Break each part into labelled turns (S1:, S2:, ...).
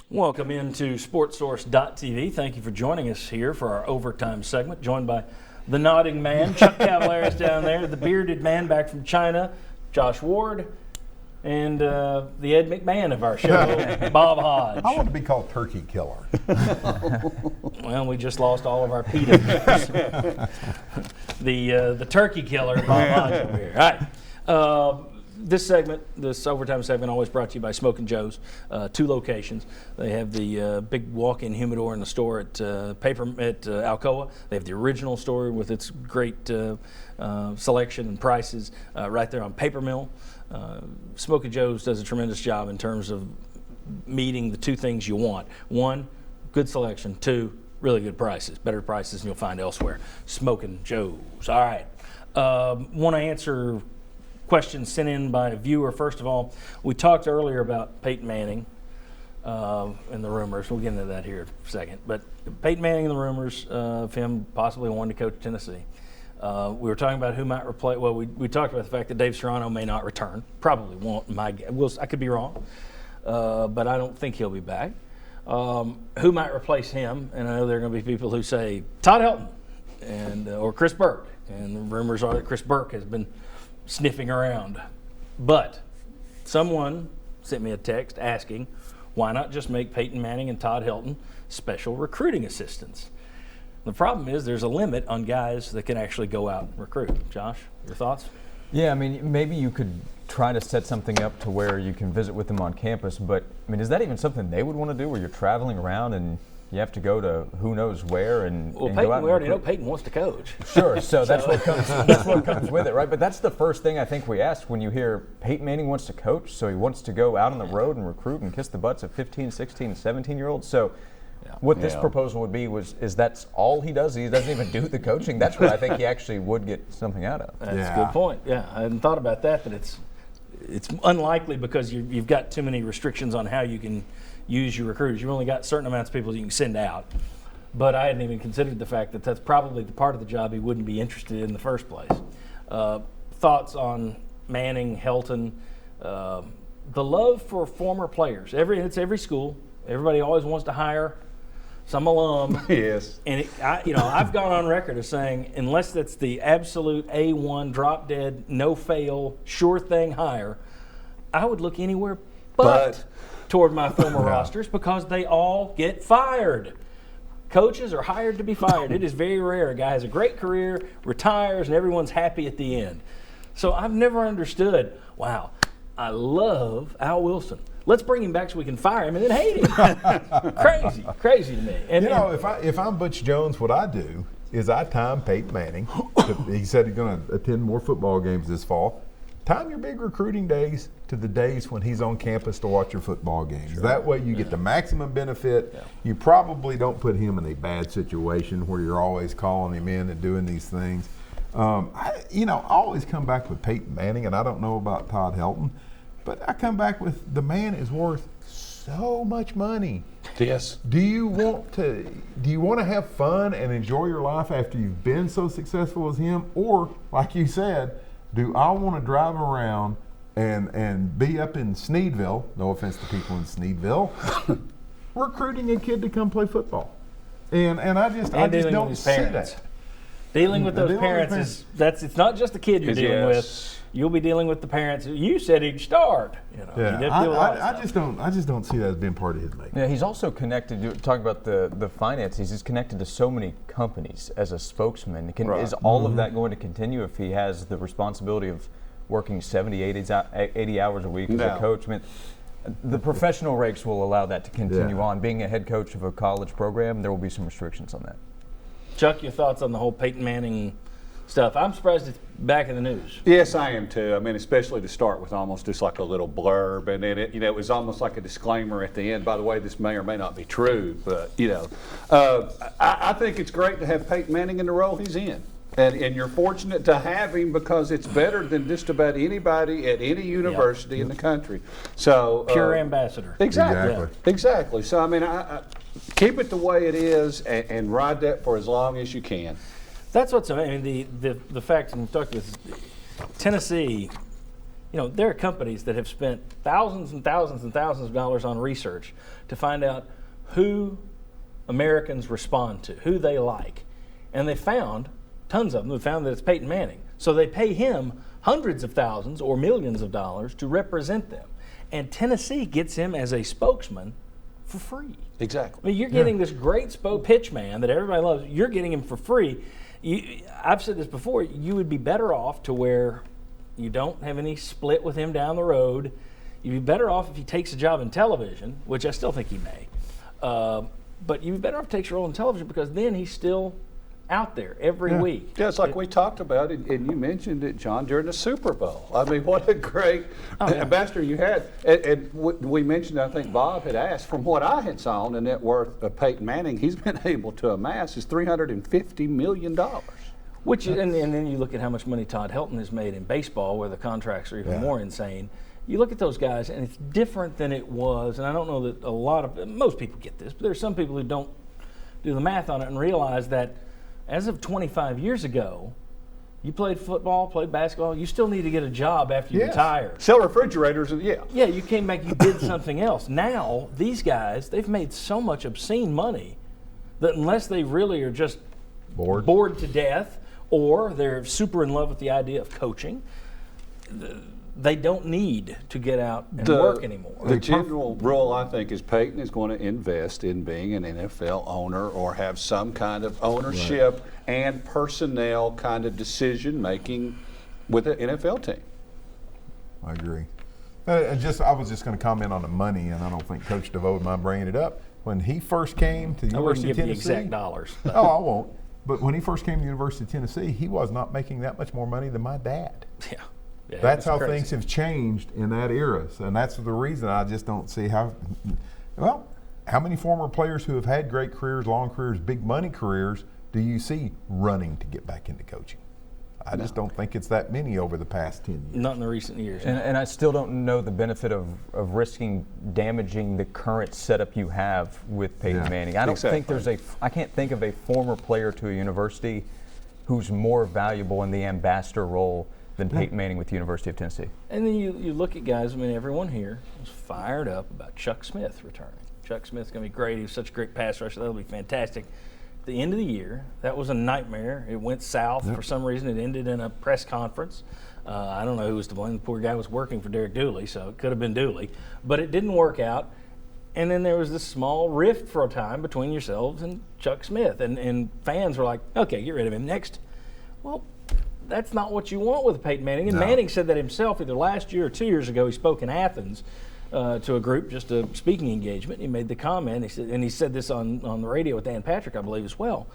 S1: Welcome into SportsSource.tv. Thank you for joining us here for our overtime segment, joined by the nodding man, Chuck Cavalaris down there, the bearded man back from China, Josh Ward, and the Ed McMahon of our show, Bob Hodge.
S2: I want to be called Turkey Killer.
S1: Well, we just lost all of our PETA. the Turkey Killer, Bob Hodge over here. All right. This overtime segment, always brought to you by Smokin' Joe's, 2 locations. They have the big walk-in humidor in the store at Alcoa. They have the original store with its great selection and prices right there on Paper Mill. Smokin' Joe's does a tremendous job in terms of meeting the 2 things you want. 1, good selection. 2, really good prices. Better prices than you'll find elsewhere. Smokin' Joe's. All right. Want to answer questions sent in by a viewer. First of all, we talked earlier about Peyton Manning and the rumors. We'll get into that here in a second. But Peyton Manning and the rumors of him possibly wanting to coach Tennessee. We were talking about who might replace. Well, we talked about the fact that Dave Serrano may not return. Probably won't. I could be wrong, but I don't think he'll be back. Who might replace him? And I know there are going to be people who say Todd Helton and or Chris Burke. And the rumors are that Chris Burke has been sniffing around. But someone sent me a text asking, why not just make Peyton Manning and Todd Helton special recruiting assistants? The problem is there's a limit on guys that can actually go out and recruit. Josh, your thoughts?
S3: Yeah, I mean, maybe you could try to set something up to where you can visit with them on campus, but I mean, is that even something they would want to do where you're traveling around and you have to go to who knows where and
S1: well,
S3: and
S1: Peyton,
S3: go out and
S1: we already know
S3: recruit?
S1: Peyton wants to coach.
S3: Sure, so that's what comes with it, right? But that's the first thing I think we ask when you hear Peyton Manning wants to coach, so he wants to go out on the road and recruit and kiss the butts of 15, 16, 17-year-olds. So what this proposal would be is that's all he does. He doesn't even do the coaching. That's what I think he actually would get something out of.
S1: That's a good point. Yeah, I hadn't thought about that, but it's unlikely because you've got too many restrictions on how you can use your recruiters. You've only got certain amounts of people you can send out. But I hadn't even considered the fact that that's probably the part of the job he wouldn't be interested in the first place. Thoughts on Manning, Helton, the love for former players. It's every school. Everybody always wants to hire some alum.
S4: Yes.
S1: And I've gone on record as saying, unless that's the absolute A1, drop dead, no fail, sure thing hire, I would look anywhere but toward my former rosters because they all get fired. Coaches are hired to be fired. It is very rare. A guy has a great career, retires, and everyone's happy at the end. So I've never understood, wow, I love Al Wilson. Let's bring him back so we can fire him and then hate him. Crazy to me. And,
S2: if I'm Butch Jones, what I do is I time Peyton Manning. He said he's going to attend more football games this fall. Time your big recruiting days to the days when he's on campus to watch your football games. Sure. That way you get the maximum benefit. Yeah. You probably don't put him in a bad situation where you're always calling him in and doing these things. I always come back with Peyton Manning, and I don't know about Todd Helton, but I come back with the man is worth so much money.
S4: Yes.
S2: Do you want to have fun and enjoy your life after you've been so successful as him? Or, like you said, do I want to drive around and be up in Sneedville, no offense to people in Sneedville, recruiting a kid to come play football? And I just don't see that.
S1: Dealing with those parents it's not just the kid you're dealing with. You'll be dealing with the parents. You said he'd start.
S2: I just don't see that as being part of his making.
S3: Yeah, he's also connected. Talking about the finances, he's connected to so many companies as a spokesman. Is all of that going to continue if he has the responsibility of working 70, 80 hours a week as a coach? I mean, the professional ranks will allow that to continue on. Being a head coach of a college program, there will be some restrictions on that.
S1: Chuck, your thoughts on the whole Peyton Manning stuff? I'm surprised it's back in the news.
S4: Yes, I am too. I mean, especially to start with almost just like a little blurb, and then it was almost like a disclaimer at the end. By the way, this may or may not be true, but I think it's great to have Peyton Manning in the role he's in. And you're fortunate to have him because it's better than just about anybody at any university in the country. So
S1: pure ambassador.
S4: Exactly. So I mean, I keep it the way it is and ride that for as long as you can.
S1: That's what's amazing. The fact, and we've talked with Tennessee, there are companies that have spent thousands and thousands and thousands of dollars on research to find out who Americans respond to, who they like. And they found tons of them. They found that it's Peyton Manning. So they pay him hundreds of thousands or millions of dollars to represent them. And Tennessee gets him as a spokesman for free.
S4: Exactly.
S1: I mean, you're getting this great pitch man that everybody loves. You're getting him for free. I've said this before. You would be better off to where you don't have any split with him down the road. You'd be better off if he takes a job in television, which I still think he may. But you'd be better off if he takes a role in television because then he's still out there every week.
S4: Yeah, it's like we talked about it, and you mentioned it, John, during the Super Bowl. I mean, what a great ambassador you had. And we mentioned, I think Bob had asked, from what I had saw, the net worth of Peyton Manning, he's been able to amass is $350 million.
S1: Which, and then you look at how much money Todd Helton has made in baseball, where the contracts are even more insane. You look at those guys, and it's different than it was. And I don't know that most people get this, but there's some people who don't do the math on it and realize that as of 25 years ago, you played football, played basketball, you still need to get a job after you retire.
S4: Sell refrigerators, and
S1: Yeah, you came back, you did something else. Now, these guys, they've made so much obscene money that unless they really are just bored to death or they're super in love with the idea of coaching, they don't need to get out and work anymore.
S4: The general rule, I think, is Peyton is going to invest in being an NFL owner or have some kind of ownership and personnel kind of decision making with an NFL team.
S2: I agree. I was just going to comment on the money, and I don't think Coach DeVoe would mind bringing it up. When he first came to the University of Tennessee,
S1: the exact dollars.
S2: Oh, I won't. But when he first came to the University of Tennessee, he was not making that much more money than my dad.
S1: Yeah,
S2: that's how things have changed in that era. And that's the reason I just don't see how many former players who have had great careers, long careers, big money careers, do you see running to get back into coaching? I just don't think it's that many over the past 10 years.
S1: Not in the recent years.
S3: And I still don't know the benefit of risking damaging the current setup you have with Peyton Manning. I don't think I can't think of a former player to a university who's more valuable in the ambassador role than Peyton Manning with the University of Tennessee.
S1: And then you look at guys, I mean, everyone here was fired up about Chuck Smith returning. Chuck Smith's going to be great. He was such a great pass rusher. That'll be fantastic. At the end of the year, that was a nightmare. It went south for some reason. It ended in a press conference. I don't know who was to blame. The poor guy was working for Derek Dooley, so it could have been Dooley. But it didn't work out. And then there was this small rift for a time between yourselves and Chuck Smith. And fans were like, okay, get rid of him. Next. Well, that's not what you want with Peyton Manning. And Manning said that himself either last year or 2 years ago. He spoke in Athens to a group, just a speaking engagement. He made the comment, he said this on the radio with Dan Patrick, I believe, as well,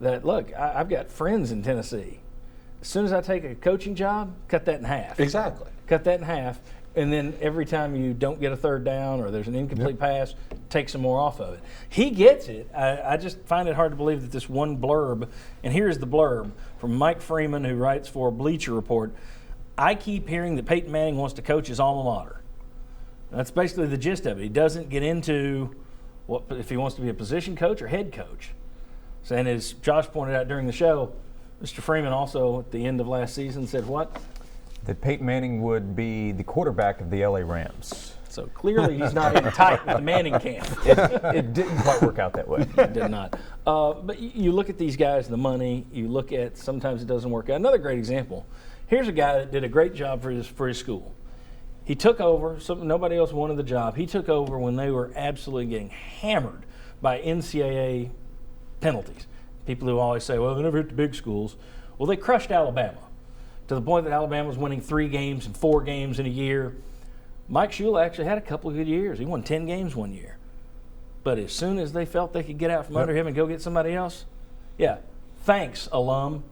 S1: that, look, I've got friends in Tennessee. As soon as I take a coaching job, cut that in half.
S4: Exactly.
S1: Cut that in half. And then every time you don't get a third down or there's an incomplete pass, take some more off of it. He gets it. I just find it hard to believe that this one blurb, and here's the blurb from Mike Freeman, who writes for Bleacher Report. I keep hearing that Peyton Manning wants to coach his alma mater. That's basically the gist of it. He doesn't get into if he wants to be a position coach or head coach. So, and as Josh pointed out during the show, Mr. Freeman also at the end of last season said what?
S3: That Peyton Manning would be the quarterback of the LA Rams.
S1: So clearly he's not in tight with the Manning camp.
S3: It didn't quite work out that way.
S1: It did not. But you look at these guys, the money, you look at sometimes it doesn't work out. Another great example. Here's a guy that did a great job for his school. He took over, nobody else wanted the job. He took over when they were absolutely getting hammered by NCAA penalties. People who always say, well, they never hit the big schools. Well, they crushed Alabama to the point that Alabama was winning 3 games and 4 games in a year. Mike Shula actually had a couple of good years. He won 10 games one year. But as soon as they felt they could get out from under him and go get somebody else, thanks, alum.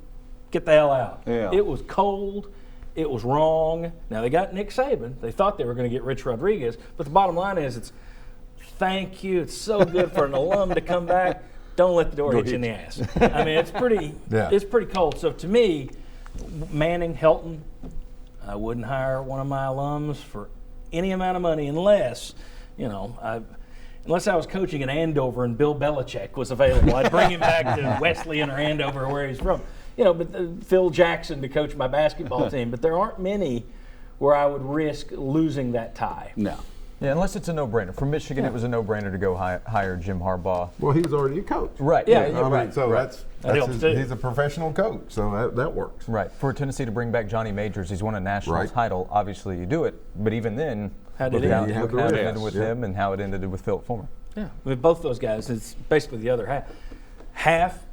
S1: Get the hell out.
S4: Yeah.
S1: It was cold. It was wrong. Now, they got Nick Saban. They thought they were going to get Rich Rodriguez. But the bottom line is thank you. It's so good for an alum to come back. Don't let the door hit you in the ass. I mean, it's pretty cold. So to me, Manning, Helton, I wouldn't hire one of my alums for any amount of money unless I was coaching in Andover and Bill Belichick was available. I'd bring him back to Wesleyan or Andover or where he's from. But Phil Jackson to coach my basketball team. But there aren't many where I would risk losing that tie.
S4: No.
S3: Yeah, unless it's a no-brainer. For Michigan, it was a no-brainer to go hire Jim Harbaugh.
S2: Well, he was already a coach.
S3: Right.
S1: Yeah,
S2: I mean,
S1: right.
S2: so
S1: right. That helps too.
S2: he's a professional coach, so that works.
S3: Right. For Tennessee to bring back Johnny Majors, he's won a national
S2: Right.
S3: title. Obviously, you do it. But even then,
S1: How did
S3: look
S1: it
S3: how
S1: end?
S2: You have
S3: look
S2: the
S3: how it
S2: rest.
S3: ended with
S2: Yeah.
S3: him and how it ended with Philip Fulmer.
S1: Yeah, I mean, both those guys, it's basically the other half. Half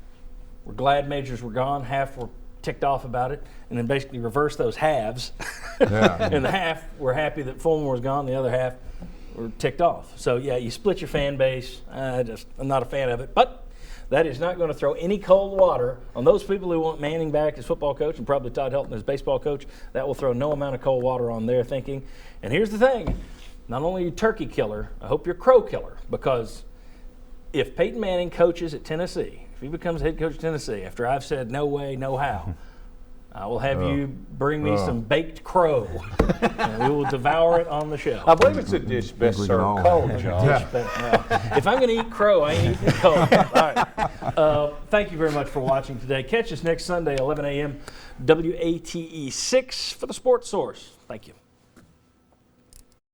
S1: were glad Majors were gone, half were ticked off about it, and then basically reverse those halves.
S2: Yeah.
S1: And the half were happy that Fulmer was gone, the other half were ticked off. So, yeah, you split your fan base. I'm not a fan of it. But that is not going to throw any cold water on those people who want Manning back as football coach and probably Todd Helton as baseball coach. That will throw no amount of cold water on their thinking. And here's the thing. Not only are you turkey killer, I hope you're crow killer, because if Peyton Manning coaches at Tennessee, if he becomes head coach of Tennessee, after I've said no way, no how, I will have you bring me some baked crow, and we will devour it on the show.
S4: I believe it's a dish best
S2: we can all
S4: served cold,
S2: have it.
S4: John.
S2: Yeah.
S1: But, if I'm going to eat crow, I ain't eating it cold. All right. Thank you very much for watching today. Catch us next Sunday, 11 a.m. WATE 6 for the Sports Source. Thank you.